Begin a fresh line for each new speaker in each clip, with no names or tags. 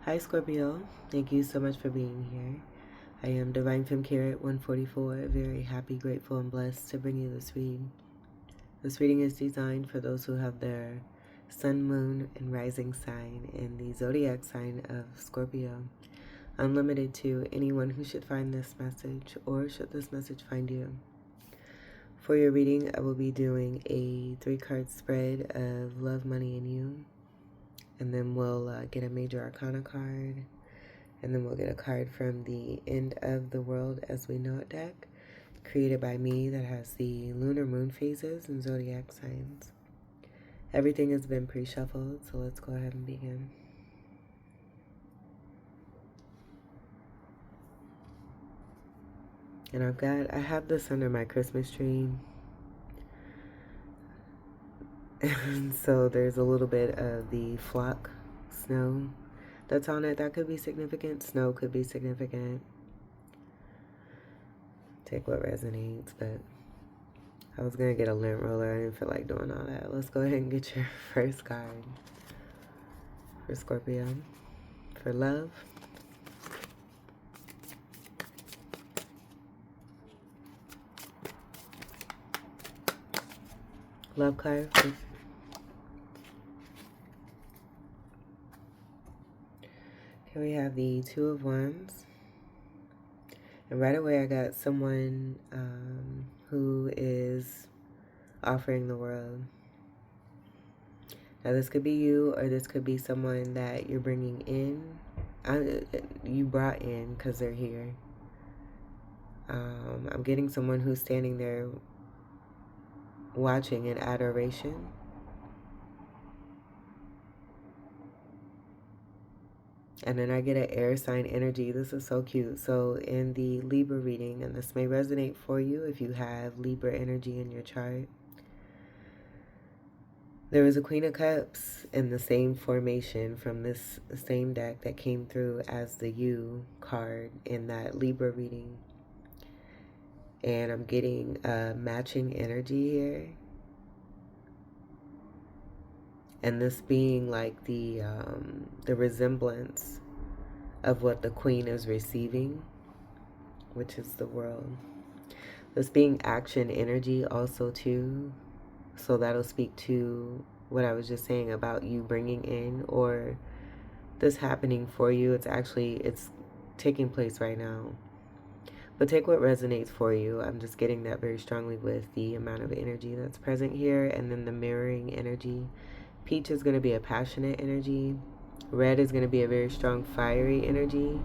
Hi Scorpio, thank you so much for being here. I am Divine Femme Carrot 144, very happy, grateful, and blessed to bring you this read. This reading is designed for those who have their sun, moon, and rising sign in the zodiac sign of Scorpio. Unlimited to anyone who should find this message or should this message find you. For your reading, I will be doing a 3-card spread of love, money, and you. And then we'll get a major arcana card. And then we'll get a card from the End of the World as We Know It deck, created by me, that has the lunar moon phases and zodiac signs. Everything has been pre-shuffled, so let's go ahead and begin. And I have this under my Christmas tree. And so there's a little bit of the flock snow that's on it. That could be significant. Snow could be significant. Take what resonates, but I was going to get a lint roller. I didn't feel like doing all that. Let's go ahead and get your first card for Scorpio. For love. Love card. Here we have the Two of Wands. And right away I got someone who is offering the world. Now this could be you, or this could be someone that you're bringing in. You brought in because they're here. I'm getting someone who's standing there watching in adoration. And then I get an air sign energy. This is so cute. So in the Libra reading, and this may resonate for you if you have Libra energy in your chart, there was a Queen of Cups in the same formation from this same deck that came through as the U card in that Libra reading. And I'm getting a matching energy here. And this being like the resemblance of what the Queen is receiving, which is the world. This being action energy also too. So that'll speak to what I was just saying about you bringing in, or this happening for you. It's taking place right now. But take what resonates for you. I'm just getting that very strongly with the amount of energy that's present here. And then the mirroring energy. Peach is going to be a passionate energy. Red is going to be a very strong fiery energy.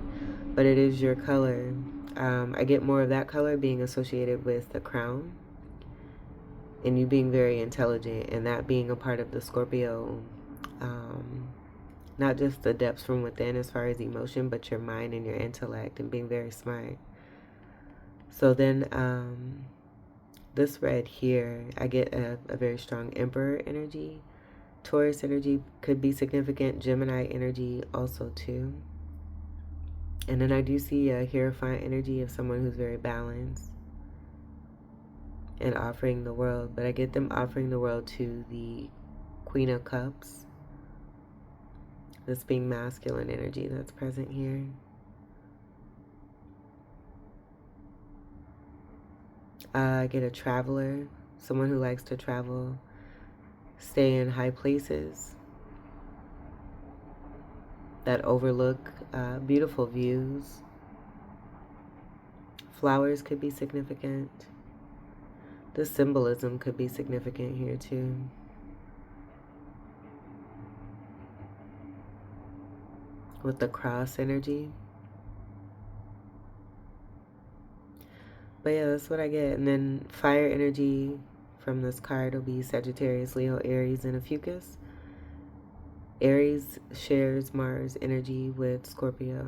But it is your color. I get more of that color being associated with the crown. And you being very intelligent. And that being a part of the Scorpio. Not just the depths from within as far as emotion, but your mind and your intellect and being very smart. So then this red here, I get a very strong Emperor energy. Taurus energy could be significant. Gemini energy also too. And then I do see a Hierophant energy of someone who's very balanced and offering the world. But I get them offering the world to the Queen of Cups. This being masculine energy that's present here. I get a traveler, someone who likes to travel, stay in high places that overlook beautiful views. Flowers could be significant. The symbolism could be significant here too. With the cross energy. But yeah, that's what I get. And then fire energy from this card will be Sagittarius, Leo, Aries, and Ophiuchus. Aries shares Mars energy with Scorpio,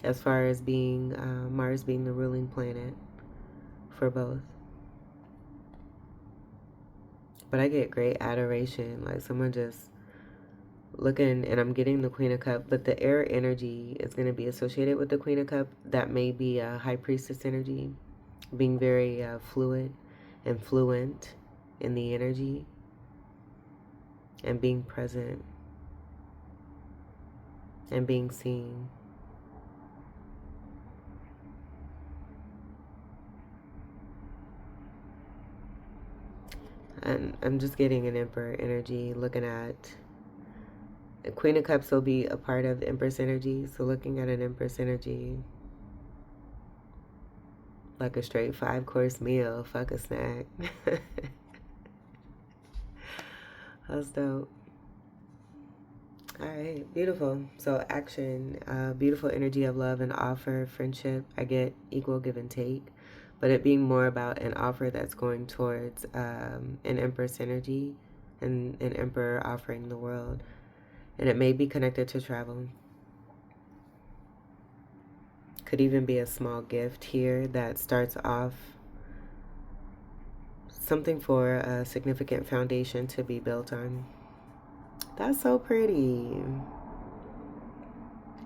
as far as being Mars being the ruling planet for both. But I get great adoration, like someone just looking, and I'm getting the Queen of Cups, but the air energy is going to be associated with the Queen of Cups. That may be a High Priestess energy, being very fluid and fluent in the energy and being present. and being seen. And I'm just getting an Emperor energy, looking at the Queen of Cups will be a part of the Empress energy. So looking at an Empress energy, like a straight 5-course meal, fuck a snack. That's dope. All right, beautiful. So action, beautiful energy of love and offer, friendship. I get equal give and take, but it being more about an offer that's going towards an Empress energy and an Emperor offering the world. And it may be connected to travel. Could even be a small gift here that starts off something for a significant foundation to be built on. That's so pretty.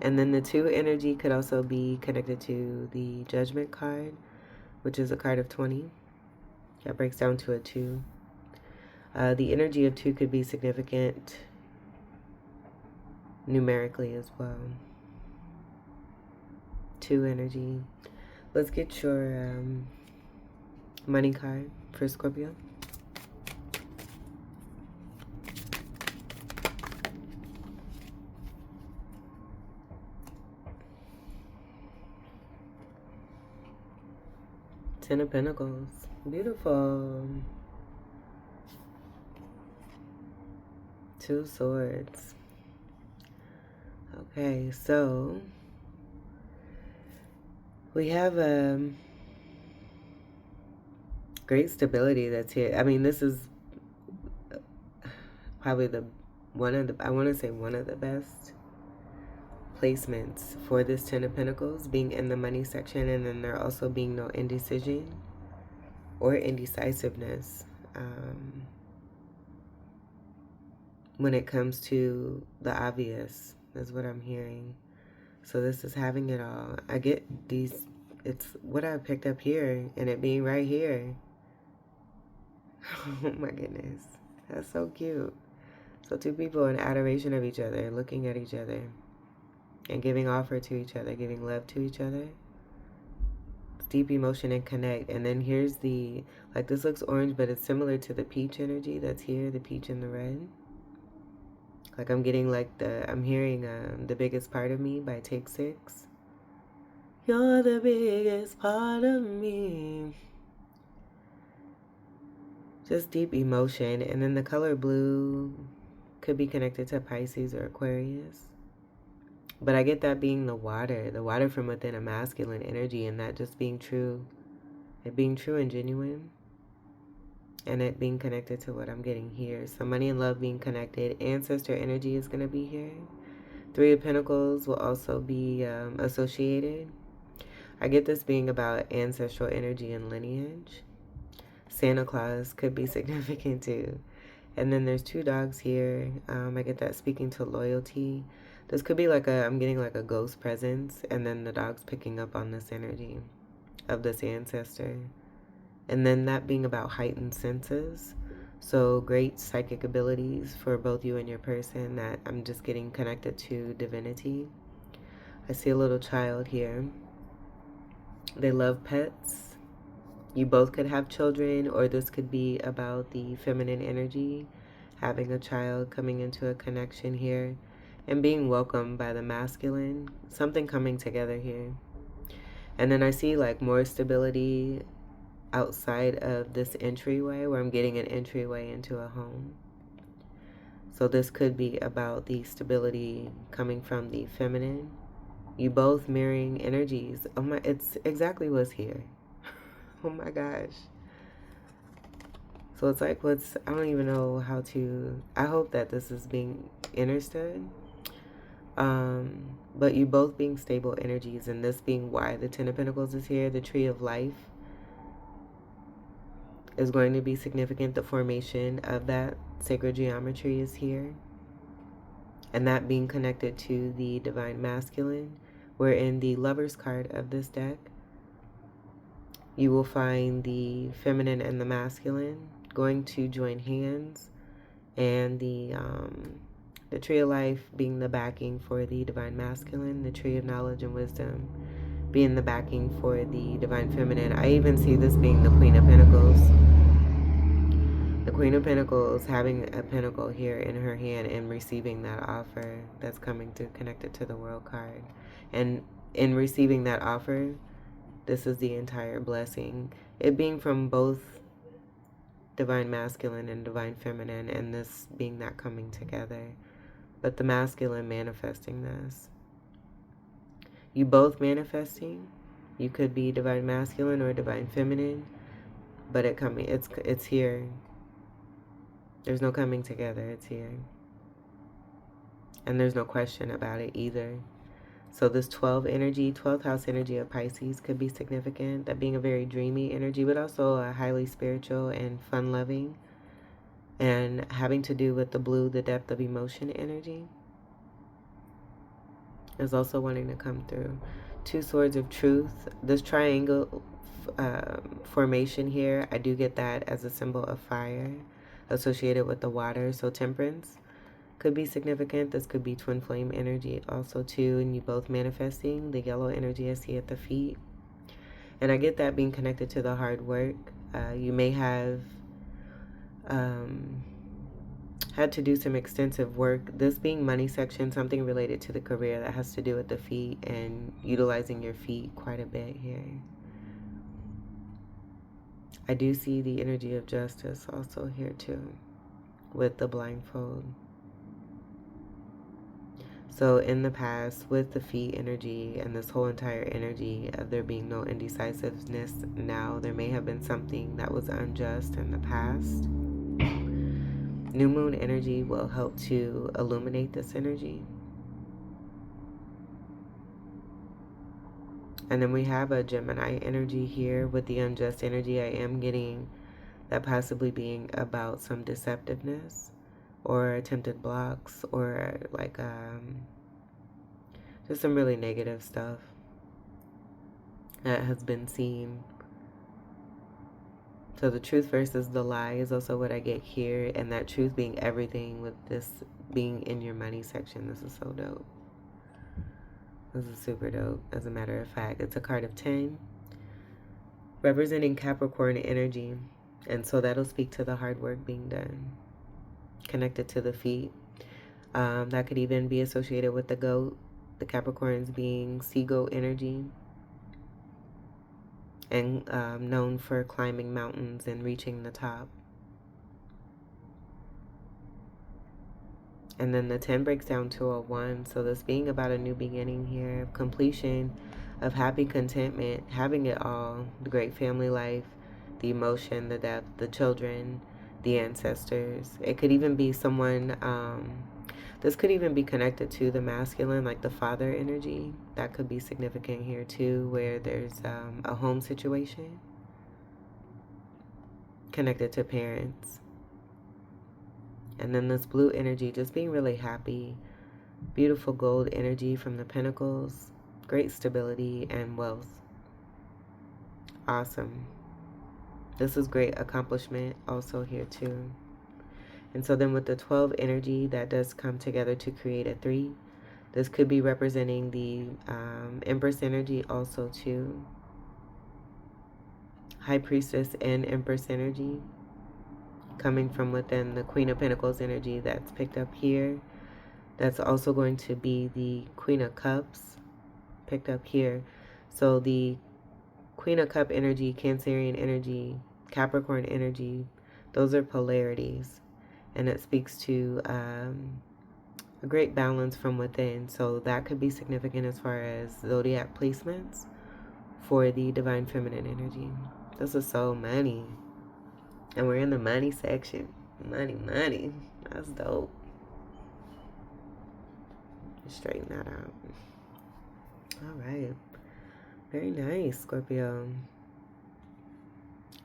And then the 2 energy could also be connected to the Judgment card, which is a card of 20. That breaks down to a 2. The energy of 2 could be significant numerically as well. 2 energy. Let's get your money card for Scorpio. Ten of Pentacles. Beautiful. 2 swords. Okay, so we have great stability that's here. I mean, this is probably I want to say one of the best placements for this Ten of Pentacles, being in the money section, and then there also being no indecision or indecisiveness when it comes to the obvious, is what I'm hearing. So this is having it all. I get these, it's what I picked up here, and it being right here. Oh my goodness. That's so cute. So 2 people in adoration of each other, looking at each other, and giving offer to each other, giving love to each other. Deep emotion and connect. And then here's the, like, this looks orange, but it's similar to the peach energy that's here, the peach and the red. Like I'm getting like I'm hearing The Biggest Part of Me by Take 6. You're the biggest part of me. Just deep emotion. And then the color blue could be connected to Pisces or Aquarius. But I get that being the water from within a masculine energy, and that just being true, it being true and genuine, and it being connected to what I'm getting here. So money and love being connected. Ancestor energy is going to be here. 3 of Pentacles will also be associated. I get this being about ancestral energy and lineage. Santa Claus could be significant too. And then there's 2 dogs here. I get that speaking to loyalty. This could be like I'm getting like a ghost presence, and then the dog's picking up on this energy of this ancestor. And then that being about heightened senses. So great psychic abilities for both you and your person, that I'm just getting connected to divinity. I see a little child here. They love pets. You both could have children, or this could be about the feminine energy, having a child, coming into a connection here, and being welcomed by the masculine. Something coming together here. And then I see like more stability outside of this entryway, where I'm getting an entryway into a home. So this could be about the stability coming from the feminine. You both mirroring energies. Oh my, it's exactly what's here. Oh my gosh. So it's like I don't even know how to, I hope that this is being understood. But you both being stable energies, and this being why the Ten of Pentacles is here. The Tree of Life is going to be significant. The formation of that sacred geometry is here. And that being connected to the Divine Masculine. Where in the Lover's card of this deck, you will find the feminine and the masculine going to join hands, and the The tree of life being the backing for the divine masculine, the tree of knowledge and wisdom being the backing for the divine feminine. I even see this being the Queen of Pentacles. The Queen of Pentacles having a pentacle here in her hand and receiving that offer that's coming through, connected to the World card. And in receiving that offer, this is the entire blessing. It being from both divine masculine and divine feminine, and this being that coming together. But the masculine manifesting this. You both manifesting. You could be divine masculine or divine feminine, but it's here. There's no coming together, it's here. And there's no question about it either. So this 12th house energy of Pisces could be significant. That being a very dreamy energy, but also a highly spiritual and fun-loving, and having to do with the blue, the depth of emotion energy, is also wanting to come through. Two swords of truth. This triangle formation here, I do get that as a symbol of fire associated with the water. So temperance could be significant. This could be twin flame energy also too, and you both manifesting. The yellow energy I see at the feet, and I get that being connected to the hard work. You may have had to do some extensive work. This being money section, something related to the career that has to do with the feet and utilizing your feet quite a bit here. I do see the energy of justice also here too, with the blindfold. So in the past, with the feet energy and this whole entire energy of there being no indecisiveness now, there may have been something that was unjust in the past. New moon energy will help to illuminate this energy. And then we have a Gemini energy here with the unjust energy. I am getting that possibly being about some deceptiveness or attempted blocks or like just some really negative stuff that has been seen. So the truth versus the lie is also what I get here, and that truth being everything with this being in your money section. This is so dope. This is super dope. As a matter of fact, it's a card of 10 representing Capricorn energy, and so that'll speak to the hard work being done, connected to the feet. That could even be associated with the goat, the Capricorns being sea goat energy, and known for climbing mountains and reaching the top. And then the 10 breaks down to a 1. So this being about a new beginning here, completion of happy contentment, having it all, the great family life, the emotion, the depth, the children, the ancestors. It could even be someone, this could even be connected to the masculine, like the father energy. That could be significant here too, where there's a home situation connected to parents. And then this blue energy, just being really happy. Beautiful gold energy from the pentacles. Great stability and wealth. Awesome. This is great accomplishment also here too. And so then with the 12 energy, that does come together to create a 3. This could be representing the Empress energy also too. High Priestess and Empress energy. Coming from within the Queen of Pentacles energy that's picked up here. That's also going to be the Queen of Cups picked up here. So the Queen of Cup energy, Cancerian energy, Capricorn energy, those are polarities. And it speaks to a great balance from within. So that could be significant as far as zodiac placements for the Divine Feminine energy. This is so money. And we're in the money section. Money, money. That's dope. Straighten that out. All right. Very nice, Scorpio.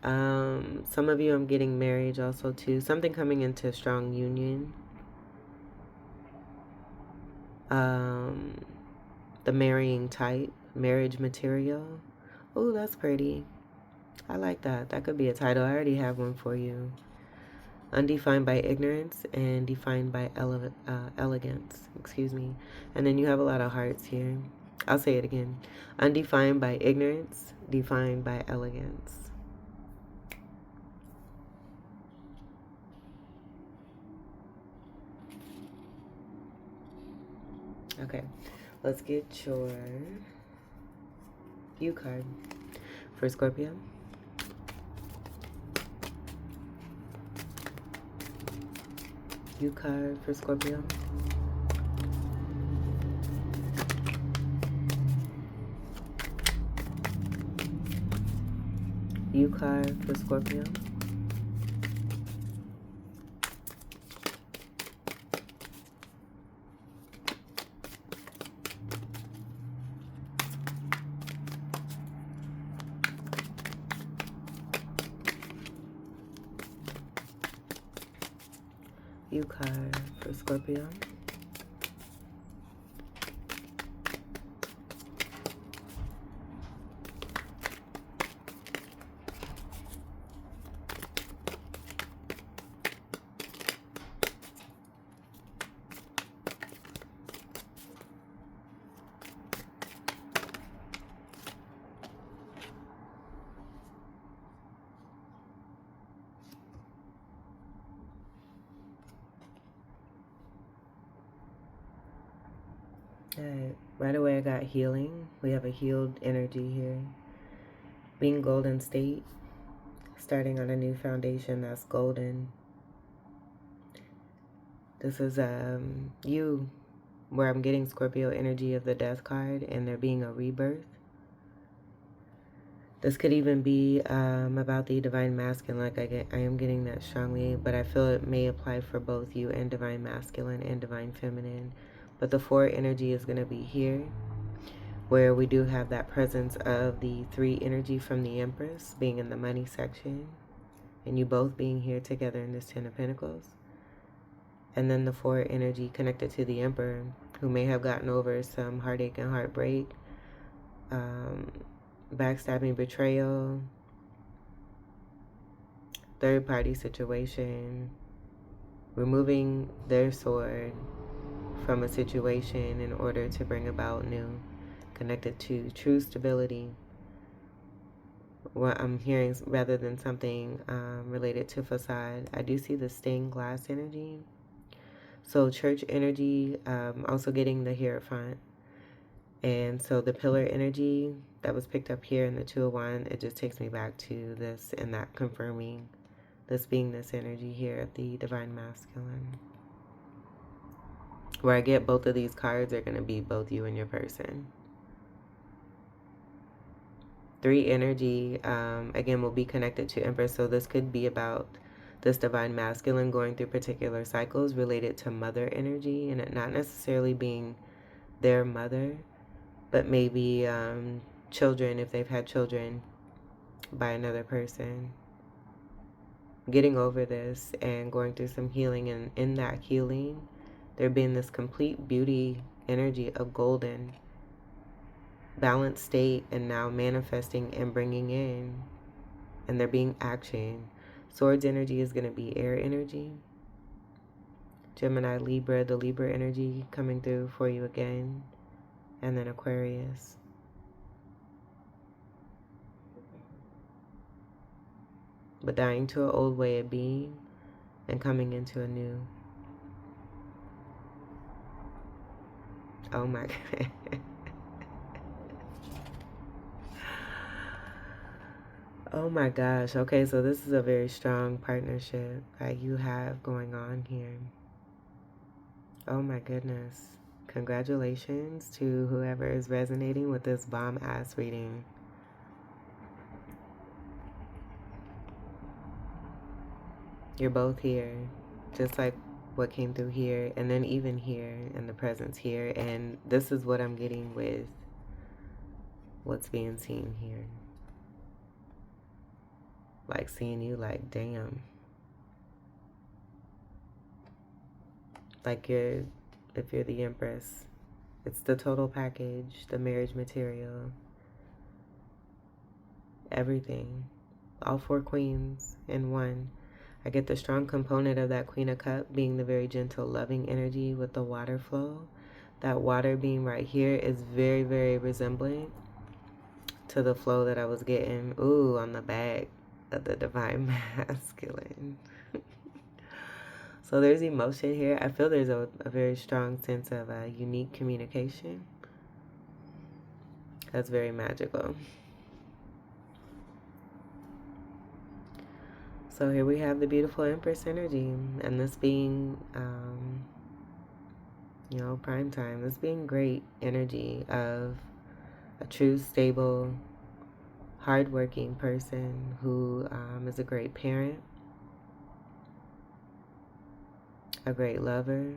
Some of you, I'm getting marriage also too. Something coming into strong union. The marrying type. Marriage material. Oh, that's pretty. I like that. That could be a title. I already have one for you. Undefined by ignorance and defined by elegance. Excuse me. And then you have a lot of hearts here. I'll say it again. Undefined by ignorance, defined by elegance. Okay, let's get your U card for Scorpio. U card for Scorpio. U card for Scorpio. U card for Scorpio. Alright, right away I got healing. We have a healed energy here. Being golden state, starting on a new foundation that's golden. This is you, where I'm getting Scorpio energy of the death card and there being a rebirth. This could even be about the divine masculine, like I am getting that strongly, but I feel it may apply for both you and divine masculine and divine feminine. But the 4 energy is going to be here, where we do have that presence of the 3 energy from the Empress being in the money section, and you both being here together in this 10 of Pentacles. And then the 4 energy connected to the Emperor, who may have gotten over some heartache and heartbreak, backstabbing, betrayal, third-party situation, removing their sword from a situation in order to bring about new, connected to true stability. What I'm hearing, rather than something related to facade, I do see the stained glass energy. So church energy, also getting the Hierophant. And so the pillar energy that was picked up here in the 2 of Wands, it just takes me back to this and that confirming this being this energy here of the divine masculine. Where I get both of these cards are going to be both you and your person. 3 energy, again, will be connected to Empress. So this could be about this divine masculine going through particular cycles related to mother energy, and it not necessarily being their mother, but maybe children, if they've had children by another person. Getting over this and going through some healing, and in that healing, there being this complete beauty energy of golden, balanced state, and now manifesting and bringing in, and there being action. Swords energy is going to be air energy. Gemini, Libra, the Libra energy coming through for you again. And then Aquarius. But dying to an old way of being and coming into a new. Oh my God. Oh my gosh. Okay, so this is a very strong partnership that you have going on here. Oh my goodness. Congratulations to whoever is resonating with this bomb-ass reading. You're both here, just like what came through here, and then even here, and the presence here. And this is what I'm getting with what's being seen here. Like seeing you like, damn. Like if you're the Empress, it's the total package, the marriage material, everything. All 4 queens in one. I get the strong component of that Queen of Cups being the very gentle, loving energy with the water flow. That water being right here is very, very resembling to the flow that I was getting, on the back of the Divine Masculine. So there's emotion here. I feel there's a very strong sense of unique communication. That's very magical. So here we have the beautiful Empress energy, and this being, prime time. This being great energy of a true, stable, hardworking person who is a great parent, a great lover,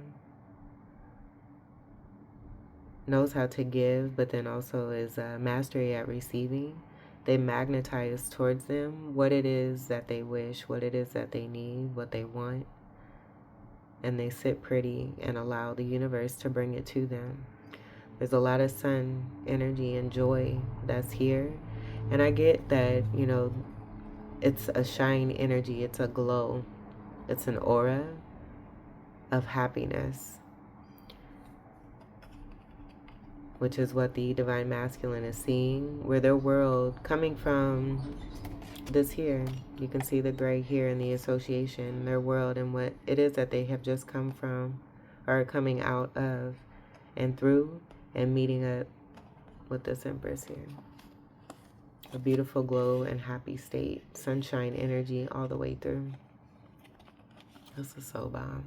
knows how to give, but then also is mastery at receiving. They magnetize towards them what it is that they wish, what it is that they need, what they want, and they sit pretty and allow the universe to bring it to them. There's a lot of sun energy and joy that's here, and I get that, it's a shine energy, it's a glow, it's an aura of happiness, which is what the Divine Masculine is seeing, where their world coming from this here, you can see the gray here in the association, their world and what it is that they have just come from or coming out of and through, and meeting up with this Empress here. A beautiful glow and happy state, sunshine energy all the way through. This is so bomb.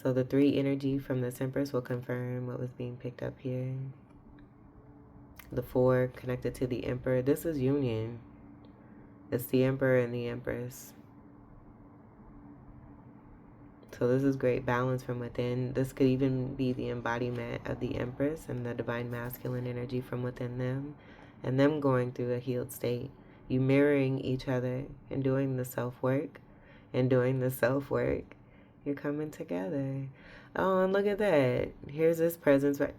So the 3 energy from this Empress will confirm what was being picked up here. The 4 connected to the Emperor. This is union. It's the Emperor and the Empress. So this is great balance from within. This could even be the embodiment of the Empress and the Divine Masculine energy from within them, and them going through a healed state. You mirroring each other and doing the self-work, you're coming together. Oh, and look at that. Here's this presence right.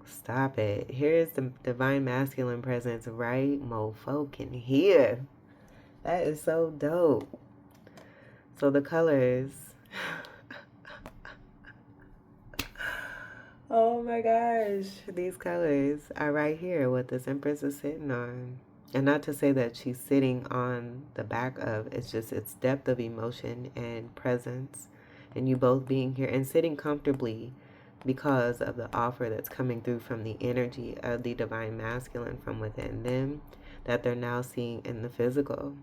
Stop it. Here's the Divine Masculine presence right mofoking here. That is so dope. So the colors. Oh my gosh. These colors are right here, what this Empress is sitting on. And not to say that she's sitting on the back of, it's just its depth of emotion and presence. And you both being here and sitting comfortably because of the offer that's coming through from the energy of the Divine Masculine from within them that they're now seeing in the physical.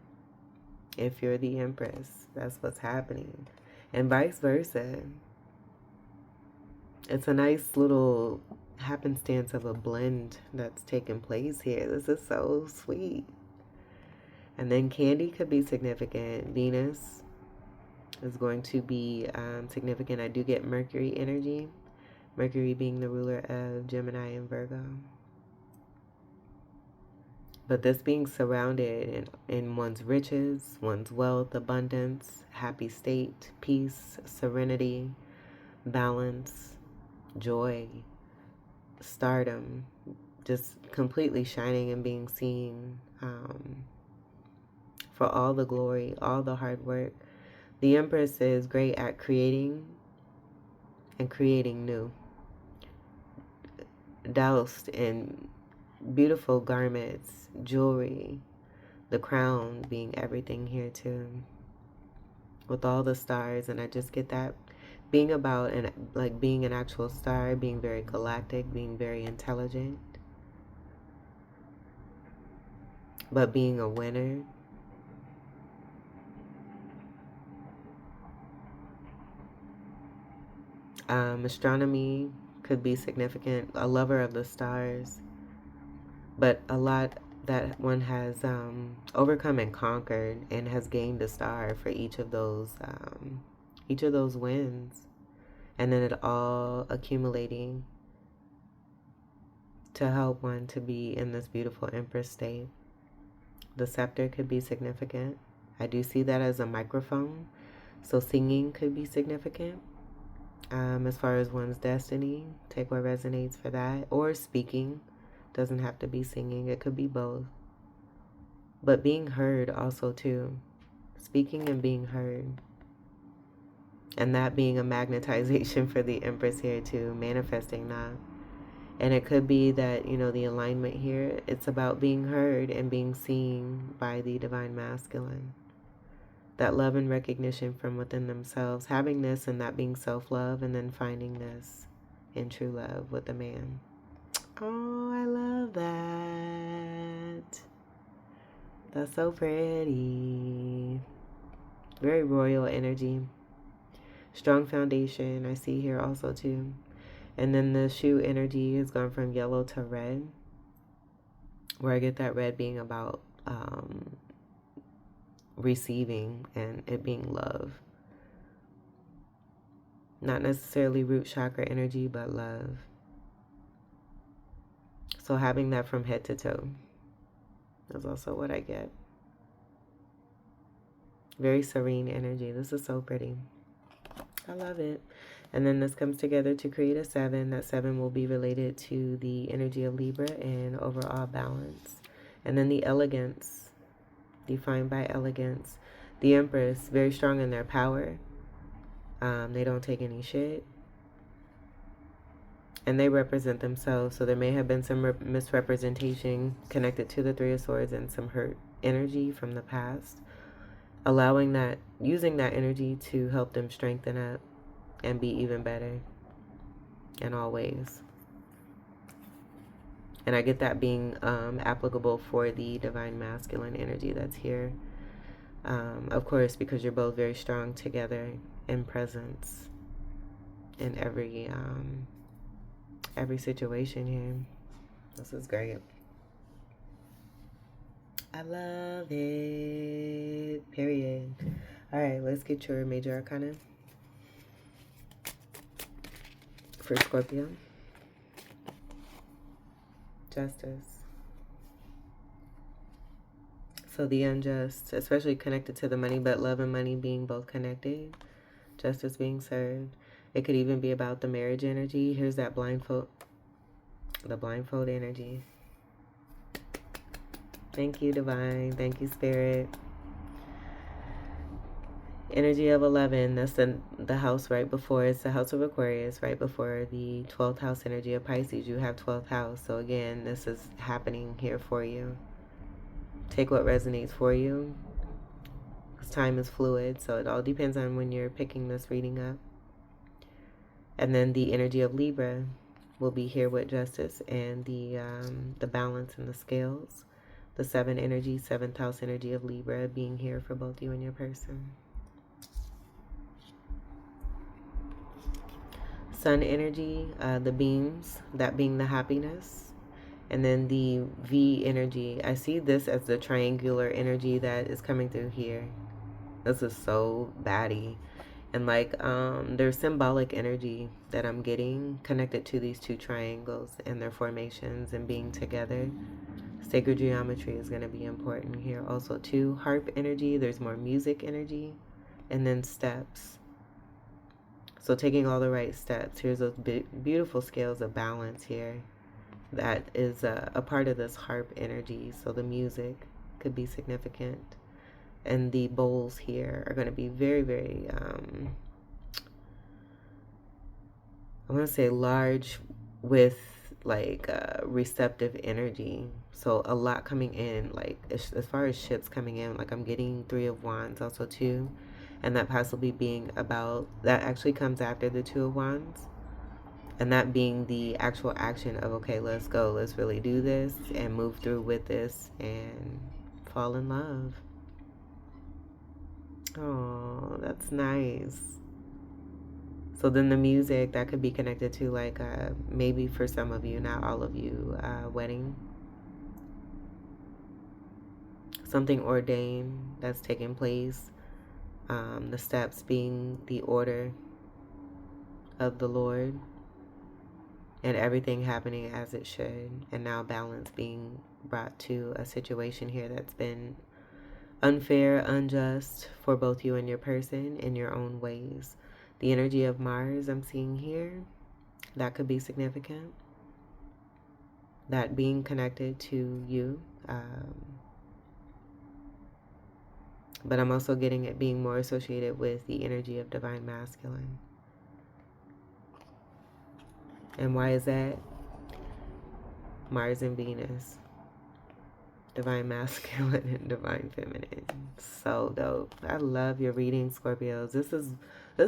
If you're the Empress, that's what's happening. And vice versa. It's a nice little happenstance of a blend that's taking place here. This is so sweet. And then Candy could be significant. Venus is going to be significant. I do get Mercury energy. Mercury being the ruler of Gemini and Virgo. But this being surrounded in one's riches, one's wealth, abundance, happy state, peace, serenity, balance, joy, stardom, just completely shining and being seen for all the glory, all the hard work. The Empress is great at creating and creating new. Doused in beautiful garments, jewelry, the crown being everything here too, with all the stars. And I just get that being about being an actual star, being very galactic, being very intelligent, but being a winner. Astronomy could be significant, a lover of the stars, but a lot that one has overcome and conquered and has gained a star for each of those wins, and then it all accumulating to help one to be in this beautiful Empress state. The scepter could be significant. I do see that as a microphone, so singing could be significant. As far as one's destiny, take what resonates for that. Or speaking. Doesn't have to be singing. It could be both. but being heard also too. Speaking and being heard. And that being a magnetization for the Empress here too, manifesting that. And it could be that, the alignment here, it's about being heard and being seen by the divine masculine. That love and recognition from within themselves, having this and that being self-love, and then finding this in true love with the man. Oh, I love that. That's so pretty. Very royal energy. Strong foundation, I see here also too. And then the shoe energy has gone from yellow to red, where I get that red being about receiving and it being love. Not necessarily root chakra energy, but love. So having that from head to toe is also what I get. Very serene energy. This is so pretty. I love it. And then this comes together to create a 7. That 7 will be related to the energy of Libra and overall balance. And then the elegance, defined by elegance. The Empress, very strong in their power. They don't take any shit. And they represent themselves. So there may have been some misrepresentation connected to the Three of Swords and some hurt energy from the past. Allowing that, using that energy to help them strengthen up and be even better in all ways. And I get that being applicable for the divine masculine energy that's here. Of course, because you're both very strong together in presence in every situation here. This is great. I love it. Period. All right, let's get your major arcana for Scorpio. Justice. So the unjust, especially connected to the money, but love and money being both connected. Justice being served. It could even be about the marriage energy. Here's that blindfold. The blindfold energy. Thank you, Divine. Thank you, Spirit. Energy of 11. That's the house right before. It's the house of Aquarius, right before the 12th house energy of Pisces. You have 12th house. So again, this is happening here for you. Take what resonates for you. Because time is fluid. So it all depends on when you're picking this reading up. And then the energy of Libra will be here with justice and the balance and the scales. The 7 energy, 7th house energy of Libra being here for both you and your person. Sun energy, the beams, that being the happiness. And then the V energy. I see this as the triangular energy that is coming through here. This is so baddie. And like there's symbolic energy that I'm getting connected to these two triangles and their formations and being together. Sacred geometry is going to be important here also too. Harp energy, there's more music energy, and then steps. So taking all the right steps. Here's those beautiful scales of balance here. That is a part of this harp energy. So the music could be significant. And the bowls here are going to be very, very, I want to say large with like receptive energy. So a lot coming in, like as far as ships coming in, like I'm getting 3 of Wands also too. And that possibly being about, that actually comes after the 2 of Wands. And that being the actual action of, okay, let's go. Let's really do this and move through with this and fall in love. Oh, that's nice. So then the music, that could be connected to like maybe for some of you, not all of you, wedding. Something ordained that's taking place. The steps being the order of the Lord. And everything happening as it should. And now balance being brought to a situation here that's been unfair, unjust for both you and your person in your own ways. The energy of Mars I'm seeing here, that could be significant. That being connected to you. But I'm also getting it being more associated with the energy of divine masculine. And why is that? Mars and Venus. Divine masculine and divine feminine. So dope. I love your reading, Scorpios. This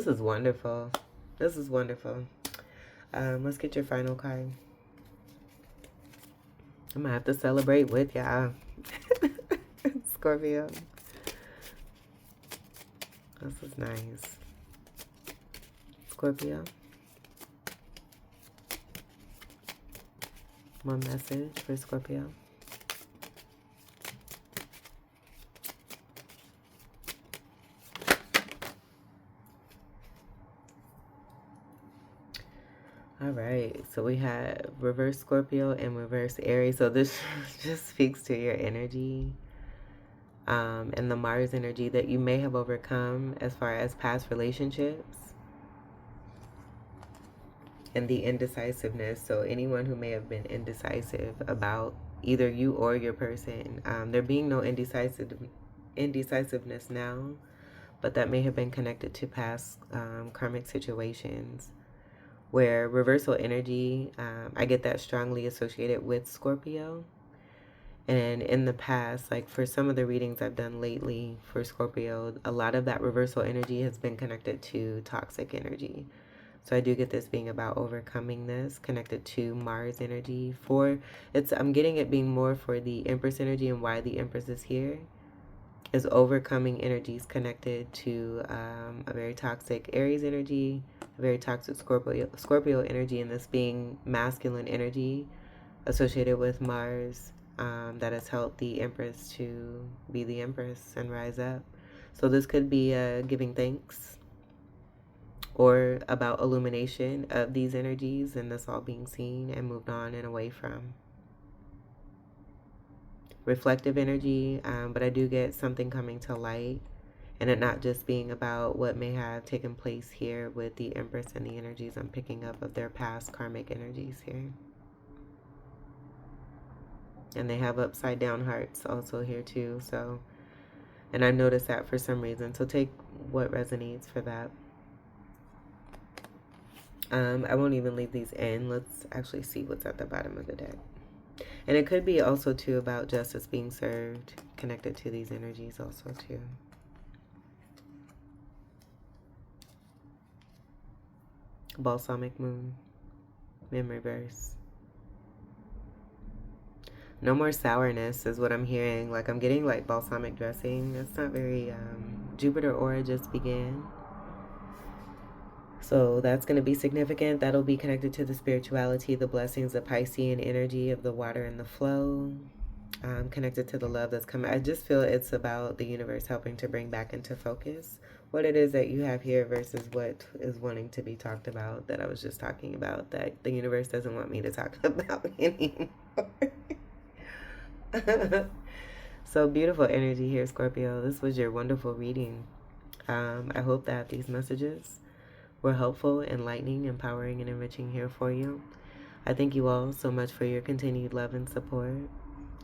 is wonderful. This is wonderful. Let's get your final card. I'm gonna have to celebrate with y'all. Scorpio. This is nice. Scorpio. One message for Scorpio. All right, so we have reverse Scorpio and reverse Aries. So this just speaks to your energy and the Mars energy that you may have overcome as far as past relationships and the indecisiveness. So anyone who may have been indecisive about either you or your person, there being no indecisiveness now, but that may have been connected to past karmic situations where reversal energy, I get that strongly associated with Scorpio. And in the past, like for some of the readings I've done lately for Scorpio, a lot of that reversal energy has been connected to toxic energy. So I do get this being about overcoming this, connected to Mars energy. I'm getting it being more for the Empress energy, and why the Empress is here is overcoming energies connected to a very toxic Aries energy, a very toxic Scorpio energy, and this being masculine energy associated with Mars, that has helped the Empress to be the Empress and rise up. So this could be giving thanks or about illumination of these energies and this all being seen and moved on and away from. Reflective energy, but I do get something coming to light, and it not just being about what may have taken place here with the Empress and the energies I'm picking up of their past karmic energies here. And they have upside down hearts also here too. So, and I noticed that for some reason. So take what resonates for that. I won't even leave these in. Let's actually see what's at the bottom of the deck. And it could be also too about justice being served, connected to these energies also too. Balsamic moon in reverse. No more sourness is what I'm hearing. Like I'm getting like balsamic dressing. It's not very Jupiter aura just began. So that's going to be significant. That'll be connected to the spirituality, the blessings, the Piscean energy of the water and the flow. Connected to the love that's coming. I just feel it's about the universe helping to bring back into focus what it is that you have here versus what is wanting to be talked about, that I was just talking about, that the universe doesn't want me to talk about anymore. So beautiful energy here, Scorpio. This was your wonderful reading. I hope that these messages were helpful, enlightening, empowering, and enriching here for you. I thank you all so much for your continued love and support.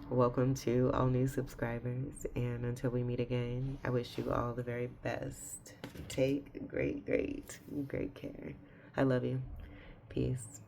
Welcome to all new subscribers, and until we meet again, I wish you all the very best. Take great care. I love you. Peace.